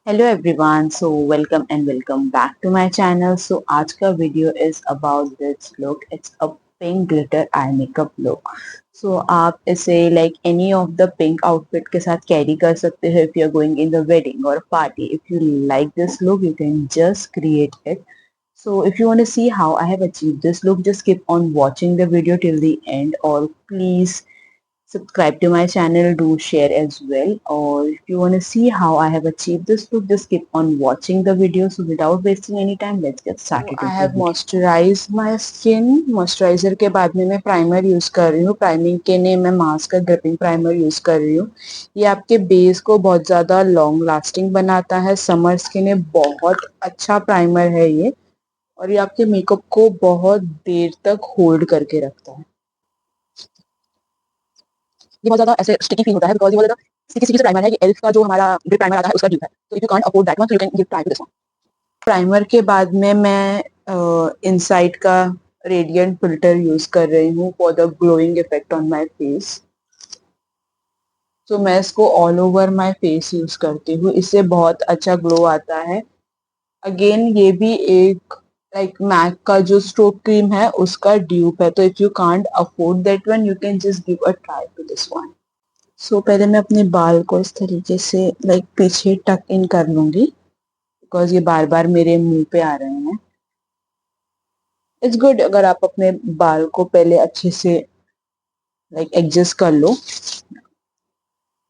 Hello everyone, so welcome and welcome back to my channel. So आज का video is about this look. It's a pink glitter eye makeup look. So आप इसे like any of the pink outfit के साथ carry कर सकते हो if you are going in the wedding और party. If you like this look you can just create it. So if you want to see how I have achieved this look, just keep on watching the video till the end, or please subscribe to my channel, do share as well. Or if you want to see how I have achieved this look, just keep on watching the video. So without wasting any time, let's get started. I have moisturized my skin. Moisturiser के बाद में मैं primer use कर रही हूँ. Priming के लिए मैं मास्क का ड्रिपिंग प्राइमर यूज कर रही हूँ. ये आपके बेस को बहुत ज्यादा लॉन्ग लास्टिंग बनाता है. समर्स के लिए बहुत अच्छा प्राइमर है ये, और ये आपके मेकअप को बहुत देर तक होल्ड करके रखता है. ये बहुत ज़्यादा ऐसे स्टिकी फील होता है बिकॉज़ ये बहुत ज़्यादा स्टिकी स्टिकी सा प्राइमर है. ये एल्फ का जो हमारा ग्रिप प्राइमर आता है उसका ड्यूप है. तो if you can't afford that one, so you can give try to this one. Primer के बाद में मैं इनसाइट का रेडिएंट फिल्टर यूज कर रही हूँ for the glowing effect on my face. तो मैं इसको all over my face use करती हूँ. इससे बहुत अच्छा ग्लो आता है. अगेन ये भी एक लाइक मैक का जो स्ट्रोक क्रीम है उसका ड्यूप है. तो if you can't afford that one, you can just give a try to this one. पहले मैं अपने बाल को इस तरीके से लाइक पीछे टक इन कर लूंगी बिकॉज ये बार बार मेरे मुंह पे आ रहे हैं. इट्स गुड अगर आप अपने बाल को पहले अच्छे से लाइक एडजस्ट कर लो.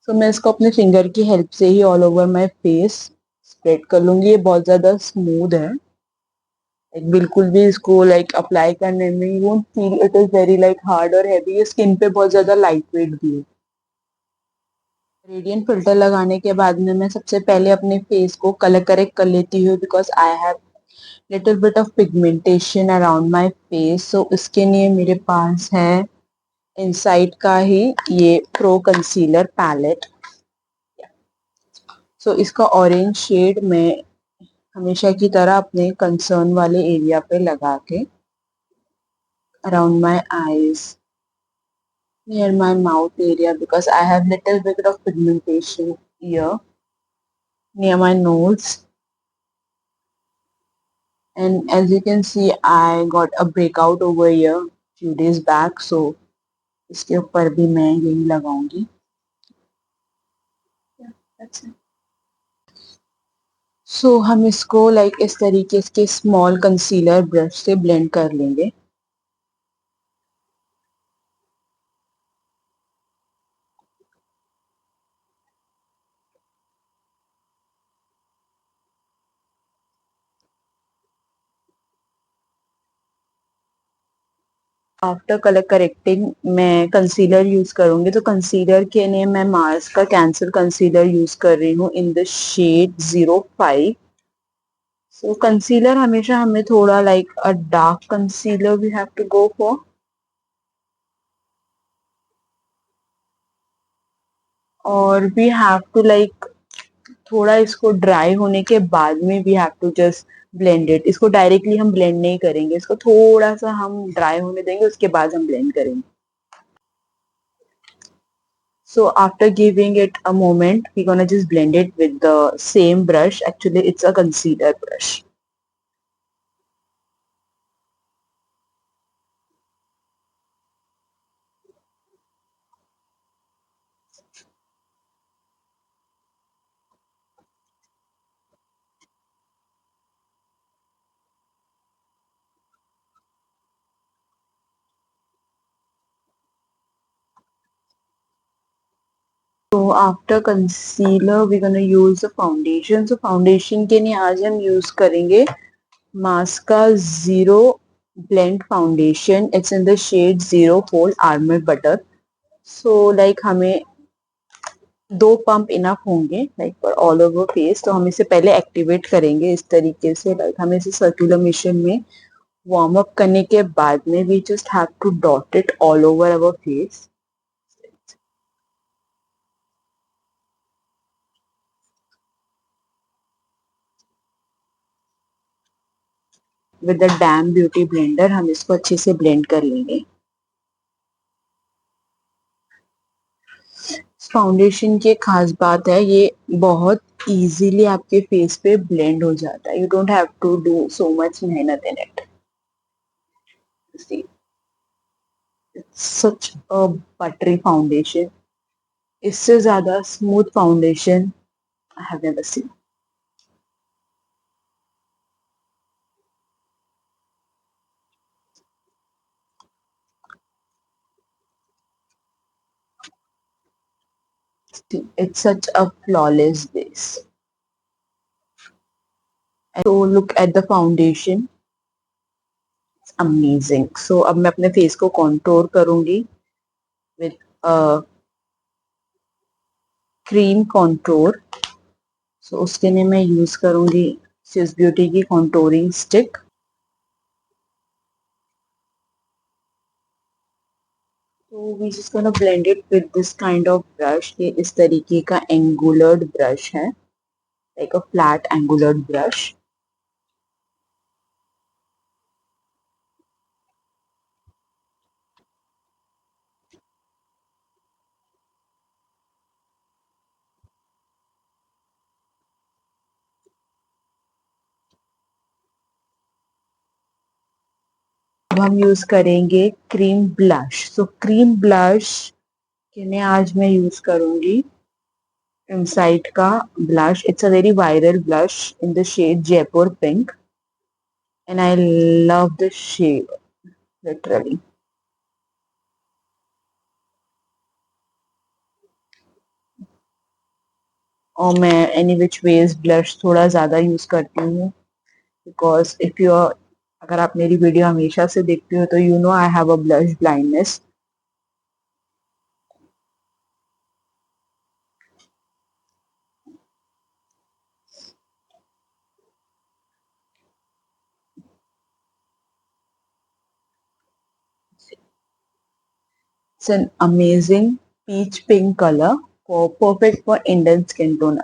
मैं इसको अपने फिंगर की हेल्प से ही all over my face spread कर लूंगी. ये बहुत ज्यादा स्मूथ है. लाइक बिल्कुल भी इसको लाइक अप्लाई करने में you won't feel it is very like hard और हैवी. ये स्किन पे बहुत ज्यादा लाइट वेट भी है. रेडियंट फिल्टर लगाने के बाद में मैं सबसे पहले अपने फेस को कलर करेक्ट कर लेती हूँ because I have little bit of pigmentation around my face. इसके लिए मेरे पास है इनसाइट का ही ये प्रो कंसीलर पैलेट. इसका ऑरेंज शेड मैं हमेशा की तरह अपने कंसर्न वाले एरिया पे लगा के around my eyes, near my mouth area because I have little bit of pigmentation here near my nose. And as you can see, I got a breakout over here few days back. So इसके ऊपर भी मैं यही लगाऊंगी. That's it. हम इसको like इस तरीके के स्मॉल कंसीलर ब्रश से ब्लेंड कर लेंगे. आफ्टर कलर करेक्टिंग मैं कंसीलर यूज करूंगी. तो कंसीलर के लिए मैं मार्स का कैंसर कंसीलर यूज कर रही हूँ इन द शेड 05. कंसीलर हमेशा हमें थोड़ा like a dark concealer we have to go for. और वी हैव टू लाइक थोड़ा इसको ड्राई होने के बाद में we have to just blend it. इसको डायरेक्टली हम ब्लेंड नहीं करेंगे. इसको थोड़ा सा हम ड्राई होने देंगे, उसके बाद हम ब्लेंड करेंगे. After giving it a moment, we're gonna just blend it with the same brush. Actually, it's a concealer brush. After concealer, we're gonna use the foundation. Foundation के लिए आज हम use करेंगे Masca Zero Blend Foundation. It's in the shade Zero Fold Almond Butter. Like हमें 2 pump enough होंगे like for all over face. तो हम इसे पहले एक्टिवेट करेंगे इस तरीके से. लाइक हमें इसे सर्कुलर मोशन में वार्म अप करने के बाद में we just have to dot it all over our face. With the damn beauty blender हम इसको अच्छे से ब्लेंड कर लेंगे. फाउंडेशन की एक खास बात है, ये बहुत इजीली आपके फेस पे ब्लेंड हो जाता है. You don't have to do so much मेहनत in it. See, it's such a buttery foundation. इससे ज्यादा smooth foundation I have never seen. It's such a flawless base. So look at the foundation. It's amazing. So अब मैं अपने face को contour करूंगी with a cream contour. So उसके लिए मैं use करूंगी Swiss Beauty की contouring stick. So we just gonna blend it with this kind of brush. ये इस तरीके का angular brush है, like a flat angular brush. अब हम यूज करेंगे cream blush. So cream blush के लिए आज मैं यूज करूंगी इनसाइट का blush. It's a very viral blush in the shade Jaipur pink and I love the shade literally. और मैं एनी विच वेज ब्लश थोड़ा ज्यादा यूज करती हूँ बिकॉज इफ यू, अगर आप मेरी वीडियो हमेशा से देखते हो तो you know I have a blush blindness. It's an amazing peach pink color, for perfect for Indian skin tone.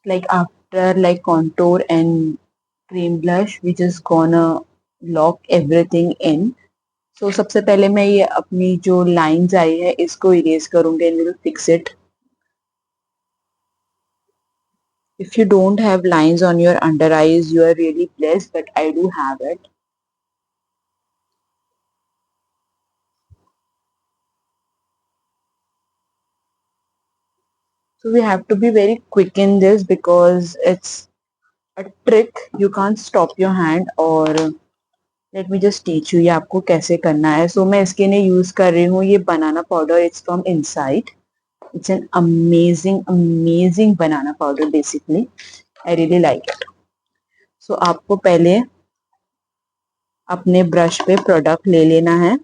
Like after like contour and cream blush, we just gonna lock everything in. So सबसे पहले मैं ये अपनी जो lines आई है इसको erase करूंगी and we'll fix it. If you don't have lines on your under eyes, you are really blessed, but I do have it. So we have to be very quick in this because it's a trick. You can't stop your hand. और let me just teach you ये आपको कैसे करना है. सो मैं इसके लिए use कर रही हूँ ये banana powder. It's from inside. It's an amazing amazing banana powder. Basically I really like it. So आपको पहले अपने ब्रश पे प्रोडक्ट ले लेना है.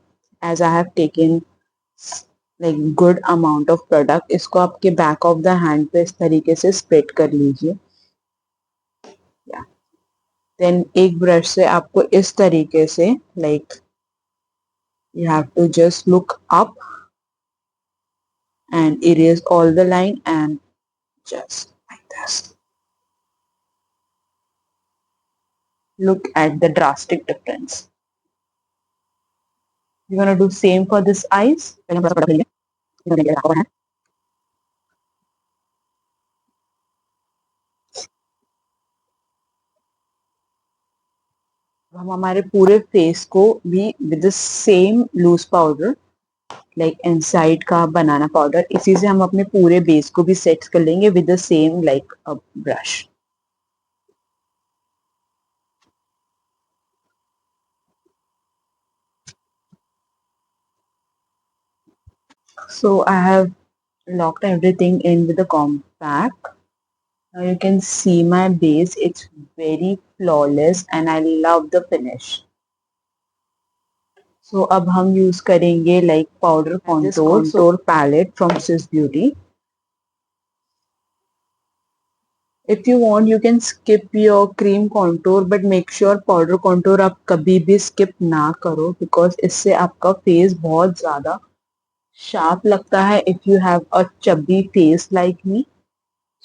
As I have taken like good amount of product. इसको आपके बैक ऑफ द हैंड पे इस तरीके से स्प्रेड कर लीजिए. देन एक ब्रश से आपको इस तरीके से like you have to just look up and erase all the line and just like this. Look at the drastic difference. You're gonna do same for this eyes. हम हमारे पूरे फेस को भी with the same loose powder like Insight का banana powder, इसी से हम अपने पूरे बेस को भी सेट कर लेंगे with the same like a brush. So I have locked everything in with the compact. Now you can see my base. It's very flawless and I love the finish. So अब हम use करेंगे like powder contour palette from Swiss Beauty. If you want, you can skip your cream contour, but make sure powder contour आप कभी भी skip ना करो because इससे आपका face बहुत ज़्यादा शार्प लगता है if you have a चब्बी face like me.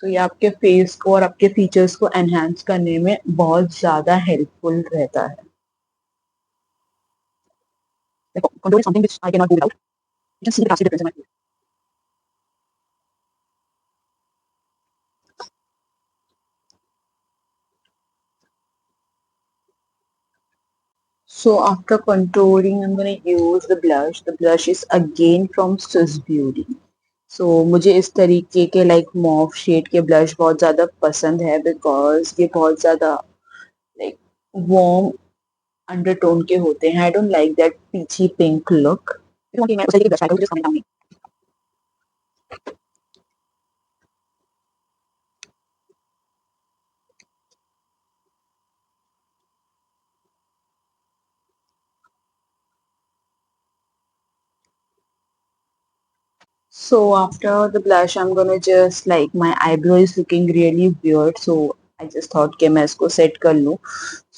तो ये आपके फेस को और आपके फीचर्स को एनहांस करने में बहुत ज्यादा हेल्पफुल रहता है। Contour is something which I cannot do without. You can see the drastic difference in my face. So after contouring, I'm gonna use the blush. The blush is again from Swiss Beauty. So मुझे इस तरीके के like mauve shade के blush बहुत ज़्यादा पसंद है because ये बहुत ज़्यादा लाइक वार्म अंडरटोन के होते हैं। I don't like that peachy pink look. मैं उस तरीके के ब्लश ट्राई करूँ, just comment down. So after the blush, I'm gonna just like my eyebrow is looking really weird, so I just thought कि मैं इसको सेट कर लूँ।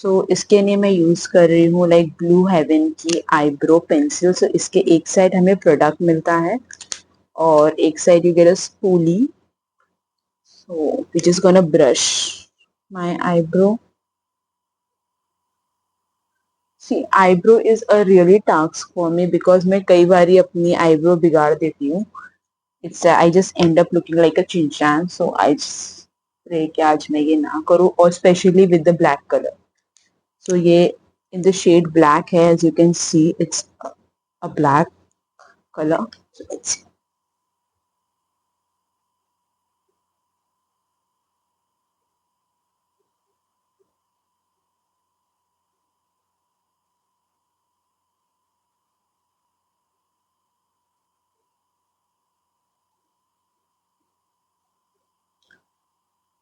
So इसके लिए मैं यूज कर रही हूँ लाइक ब्लू हेवन की आईब्रो पेंसिल। So इसके एक साइड हमें प्रोडक्ट मिलता है और एक side you get a spoolie. So we're just gonna brush my eyebrow. See, eyebrow is a really task for me because मैं कई बारी अपनी eyebrow बिगाड़ देती हूँ। It's I just end up looking like a chinchan, so I just pray कि आज मैं ये ना करूँ, और especially with the black color. So ये in the shade black है, as you can see, it's a black color. So let's see.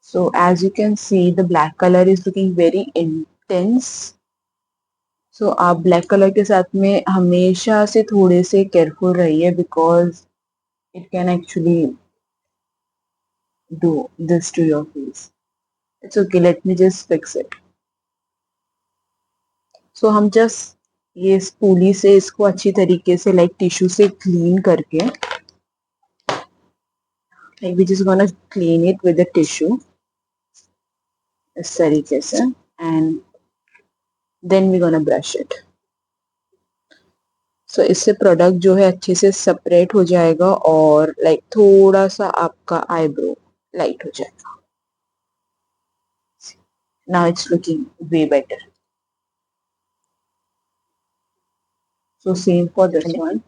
So as you can see, the black color is looking very intense. So आप black colour के साथ में हमेशा से थोड़े से केयरफुल रहिए because it can actually do this to your face. It's okay, let me just fix it. So हम जस्ट ये स्पूली से इसको अच्छी तरीके से लाइक टिश्यू से क्लीन करके, like we just gonna clean it with the tissue इस तरीके से, and then we gonna brush it. So इससे प्रोडक्ट जो है अच्छे से सेपरेट हो जाएगा और लाइक थोड़ा सा आपका आईब्रो लाइट हो जाएगा। Now it's looking way better. So same for this one.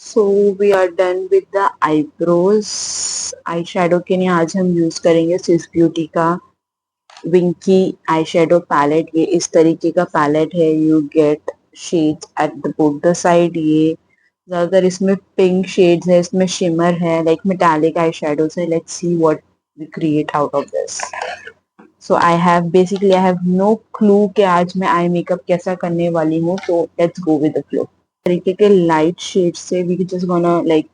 So we are done with the eyebrows. Eye shadow के लिए आज हम यूज करेंगे स्विस ब्यूटी का विंकी आई शेडो पैलेट। ये इस तरीके का पैलेट है, you get shades at the both the side. ये ज्यादातर इसमें पिंक शेड्स है, इसमें शिमर है, लाइक मेटालिक आई शेडोज है। Let's see what we create out of this. So I have no clue कि आज मैं आई मेकअप कैसा करने वाली हूँ, तो let's go with the flow. तरीके के लाइट शेड से we just gonna like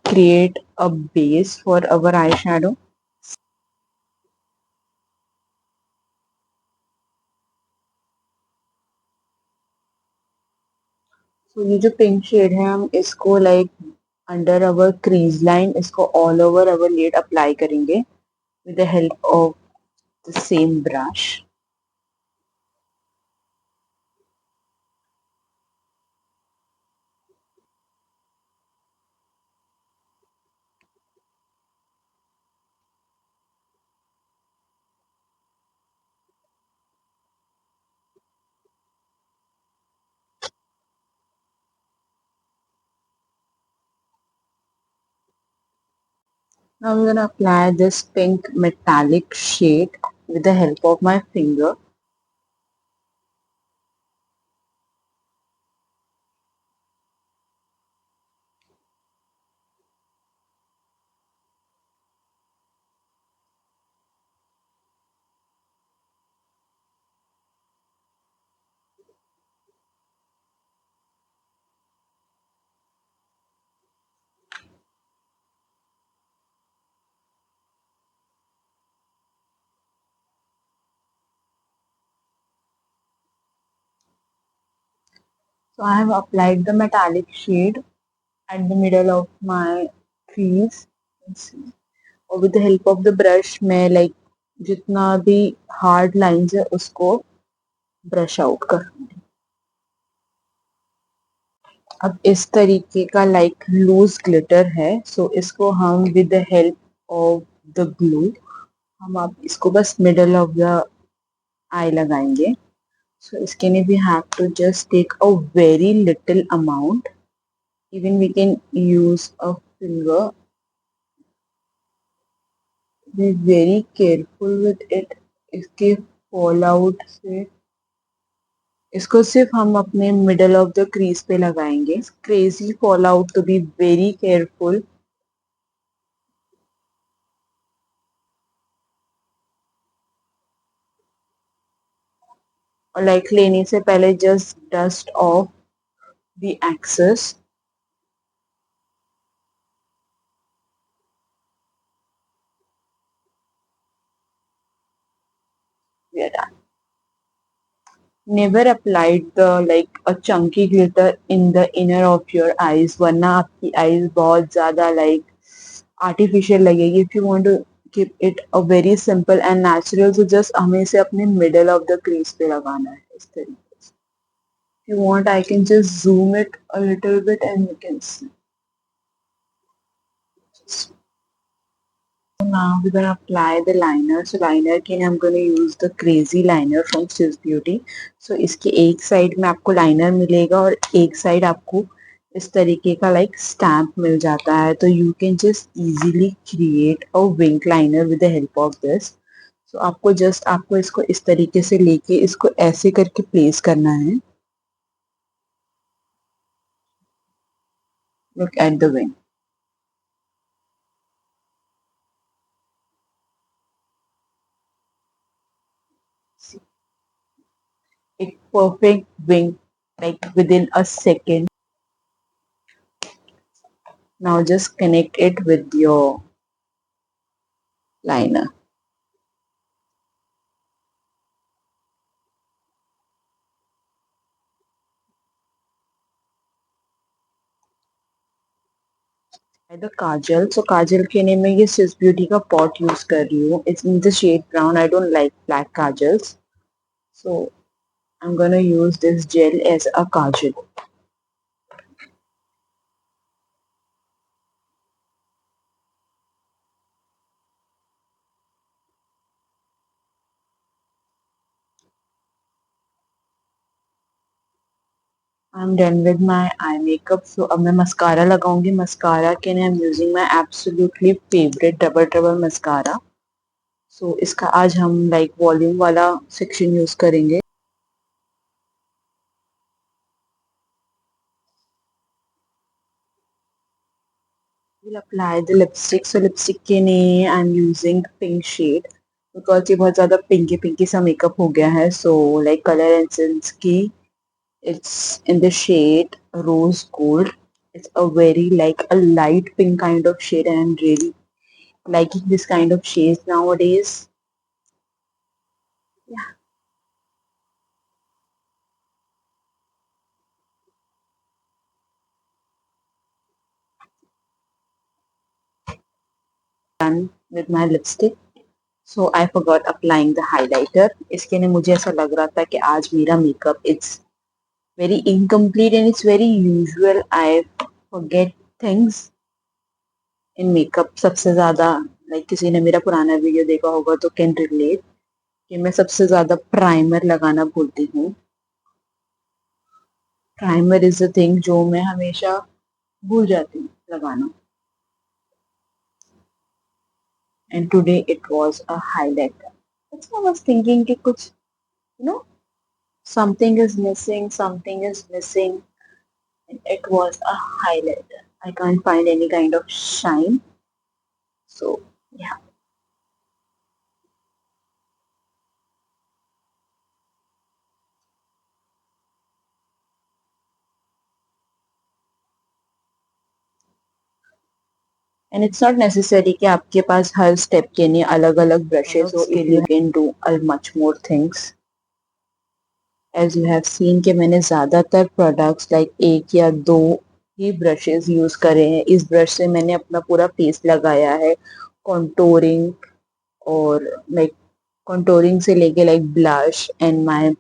create a base for our eyeshadow. तो ये जो पिंक शेड है, हम इसको लाइक अंडर अवर क्रीज लाइन इसको ऑल ओवर अवर लिड अप्लाई करेंगे with the help of the same brush. Now I'm gonna apply this pink metallic shade with the help of my finger. So I have applied the metallic shade at the middle of my crease. Let's see. और with the help of the brush मैं like जितना भी hard lines है उसको brush out कर। अब इस तरीके का like loose glitter है, so इसको हम with the help of the glue हम आप इसको बस middle of the eye लगाएंगे। So इसके लिए we have to just take a very little amount. Even we can use a finger. Be very careful with it. इसके fall out से इसको सिर्फ हम अपने मिडल ऑफ द क्रीज पे लगाएंगे। क्रेजी फॉल आउट, तो बी वेरी केयरफुल। और लाइक लेने से पहले just dust off the excess. We are done. Never applied the like a chunky glitter in the inner of your eyes, वरना आपकी eyes बहुत ज्यादा like artificial लगेगी। If you want to keep it a very simple and natural, so just हमें इसे अपने middle of the crease पे लगाना है इस तरीके से। If you want, I can just zoom it a little bit and you can see. So now we're gonna apply the liner. So liner के लिए I'm gonna use the crazy liner from Swiss Beauty. So इसके एक side में आपको liner मिलेगा और एक side आपको इस तरीके का लाइक स्टैम्प मिल जाता है। तो you can just easily create a wing liner with the help of this. So आपको इसको इस तरीके से लेके इसको ऐसे करके प्लेस करना है। Look at the wing. A perfect wing like within a second. Now just connect it with your liner. The Kajal, so काजल के लिए मैं ये Swiss Beauty का pot use कर रही हूँ। It's in the shade brown. I don't like black kajals, so I'm gonna use this gel as a kajal. I'm done with my eye makeup. So अब मैं mascara लगाऊंगी। Mascara के लिए I'm using my absolutely favorite Double Trouble mascara. So इसका आज हम like volume वाला section use करेंगे। We'll apply the lipstick. So lipstick के लिए I'm using pink shade because ये बहुत ज़्यादा पिंकी सा मेकअप हो गया है। So like Color Essence की it's in the shade Rose Gold. It's a very like a light pink kind of shade and I'm really liking this kind of shades nowadays. Yeah, done with my lipstick. So I forgot applying the highlighter. इसके लिए मुझे ऐसा लग रहा था कि आज मेरा makeup it's very incomplete and it's very usual. I forget things in makeup सबसे ज़्यादा like किसी ने मेरा पुराना वीडियो देखा होगा तो can relate कि मैं सबसे ज़्यादा प्राइमर लगाना भूलती हूँ। प्राइमर इज द थिंग जो मैं हमेशा भूल जाती हूँ लगाना। And today it was a highlighter. I was thinking कि कुछ you know something is missing, something is missing, and it was a highlighter. I can't find any kind of shine. So yeah. And it's not necessary कि आपके पास हर step के लिए अलग अलग brushes हो। If you can do much more things. As you have seen कि मैंने ज़्यादातर प्रोडक्ट्स लाइक एक या दो ही ब्रशेस यूज़ करे हैं। इस ब्रश से मैंने अपना पूरा फेस लगाया है, कॉन्टोरिंग और लाइक कॉन्टोरिंग से लेके like blush and my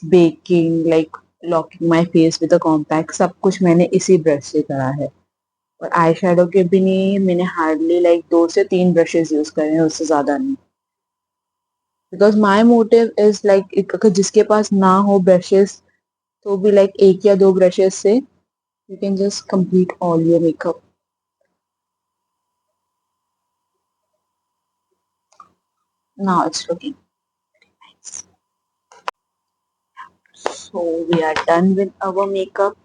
baking like locking my face with a compact, सब कुछ मैंने इसी ब्रश से करा है। और आई शेडो के भी नहीं, मैंने हार्डली लाइक 2 से 3 ब्रशेस यूज करे हैं, उससे ज्यादा नहीं। Because my motive is like अगर जिसके पास ना हो ब्रशेस तो भी लाइक एक या दो ब्रशेस से you can just complete all your makeup. Now it's looking nice. So we are done with our makeup.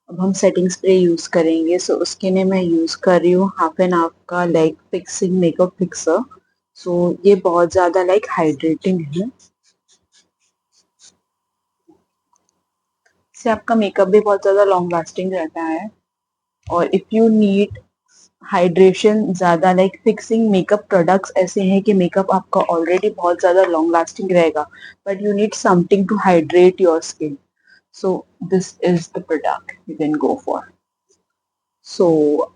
अब हम सेटिंग स्प्रे यूज करेंगे। सो उसके लिए मैं यूज कर रही हूँ हाफ एन आवर का लाइक फिक्सिंग मेकअप फिक्सर। सो ये बहुत ज्यादा लाइक हाइड्रेटिंग है, इससे आपका मेकअप भी बहुत ज्यादा लॉन्ग लास्टिंग रहता है। और इफ यू नीड हाइड्रेशन ज्यादा लाइक फिक्सिंग मेकअप प्रोडक्ट्स ऐसे हैं कि मेकअप आपका ऑलरेडी बहुत ज्यादा लॉन्ग लास्टिंग रहेगा but you need something to hydrate your skin, so this is the product you can go for. So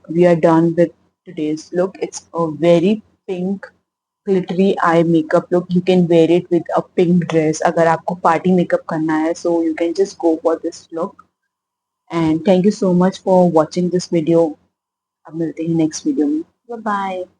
we are done with today's look. It's a very pink glittery eye makeup look. You can wear it with a pink dress. अगर आपको party makeup करना है, so you can just go for this look. And thank you so much for watching this video. अब मिलते हैं next video में. Bye bye.